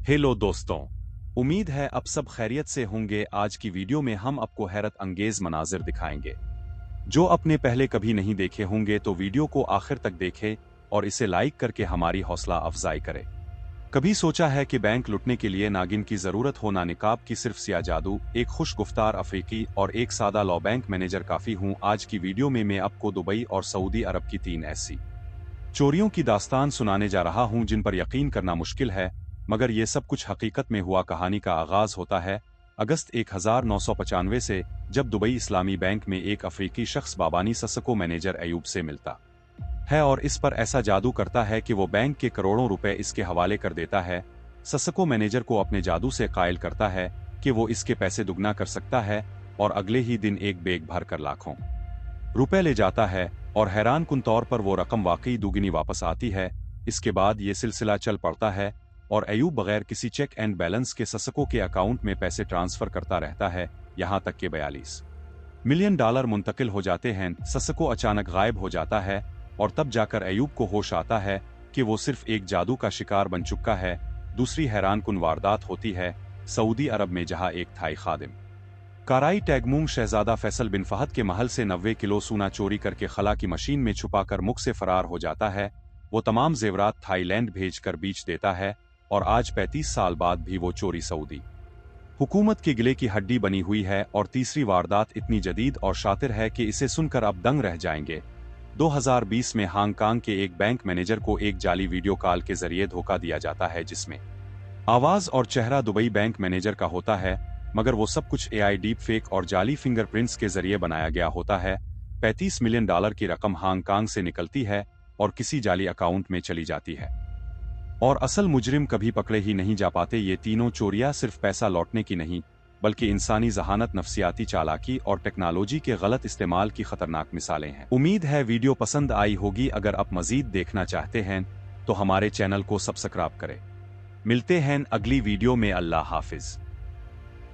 Hello दोस्तों, उम्मीद है अब सब खैरियत से होंगे। आज की वीडियो में हम आपको हैरत अंगेज मनाजिर दिखाएंगे जो अपने पहले कभी नहीं देखे होंगे। तो वीडियो को आखिर तक देखें और इसे लाइक करके हमारी हौसला अफजाई करें। कभी सोचा है कि बैंक लुटने के लिए नागिन की जरूरत हो, ना निकाब की सिर्फ सिया जादू, एक खुश गुफ्तार अफ्रीकी और एक सादा लॉ बैंक मैनेजर काफी हूँ। आज की वीडियो में मैं आपको दुबई और सऊदी अरब की 3 ऐसी चोरियों की दास्तान सुनाने जा रहा हूं जिन पर यकीन करना मुश्किल है, मगर ये सब कुछ हकीकत में हुआ। कहानी का आगाज होता है अगस्त 1995 से, जब दुबई इस्लामी बैंक में एक अफ्रीकी शख्स बाबानी ससको मैनेजर अयूब से मिलता है और इस पर ऐसा जादू करता है कि वो बैंक के करोड़ों रुपए इसके हवाले कर देता है। ससको मैनेजर को अपने जादू से कायल करता है कि वो इसके पैसे दुगना कर सकता है और अगले ही दिन एक बैग भर कर लाखों रुपए ले जाता है और हैरान कुन तौर पर वो रकम वाकई दुगनी वापस आती है। इसके बाद ये सिलसिला चल पड़ता है और अयूब बगैर किसी चेक एंड बैलेंस के ससको के अकाउंट में पैसे ट्रांसफर करता रहता है, यहां तक कि $42 मिलियन मुंतकिल हो जाते हैं। ससको अचानक गायब हो जाता है और तब जाकर अयूब को होश आता है कि वो सिर्फ एक जादू का शिकार बन चुका है। दूसरी हैरान कुन वारदात होती है सऊदी अरब में, जहां एक थाई खादिम काराई टैगमुंग शहजादा फैसल बिन फहद के महल से 90 किलो सोना चोरी करके खला की मशीन में छुपाकर मुख से फरार हो जाता है। वो तमाम जेवरात थाईलैंड भेजकर बेच देता है और आज 35 साल बाद भी वो चोरी सऊदी हुकूमत के गिले की हड्डी बनी हुई है। और तीसरी वारदात इतनी जदीद और शातिर है कि इसे सुनकर आप दंग रह जाएंगे। 2020 में हांगकांग के एक बैंक मैनेजर को एक जाली वीडियो कॉल के जरिए धोखा दिया जाता है, जिसमें आवाज और चेहरा दुबई बैंक मैनेजर का होता है, मगर वो सब कुछ एआई डीप फेक और जाली फिंगरप्रिंट्स के जरिए बनाया गया होता है। $35 मिलियन की रकम हांगकांग से निकलती है और किसी जाली अकाउंट में चली जाती है और असल मुजरिम कभी पकड़े ही नहीं जा पाते। ये तीनों चोरियां सिर्फ पैसा लौटने की नहीं, बल्कि इंसानी जहानत, नफसियाती चालाकी और टेक्नोलॉजी के गलत इस्तेमाल की खतरनाक मिसालें हैं। उम्मीद है वीडियो पसंद आई होगी। अगर आप मजीद देखना चाहते हैं तो हमारे चैनल को सब्सक्राइब करें। मिलते हैं अगली वीडियो में। अल्लाह हाफिज।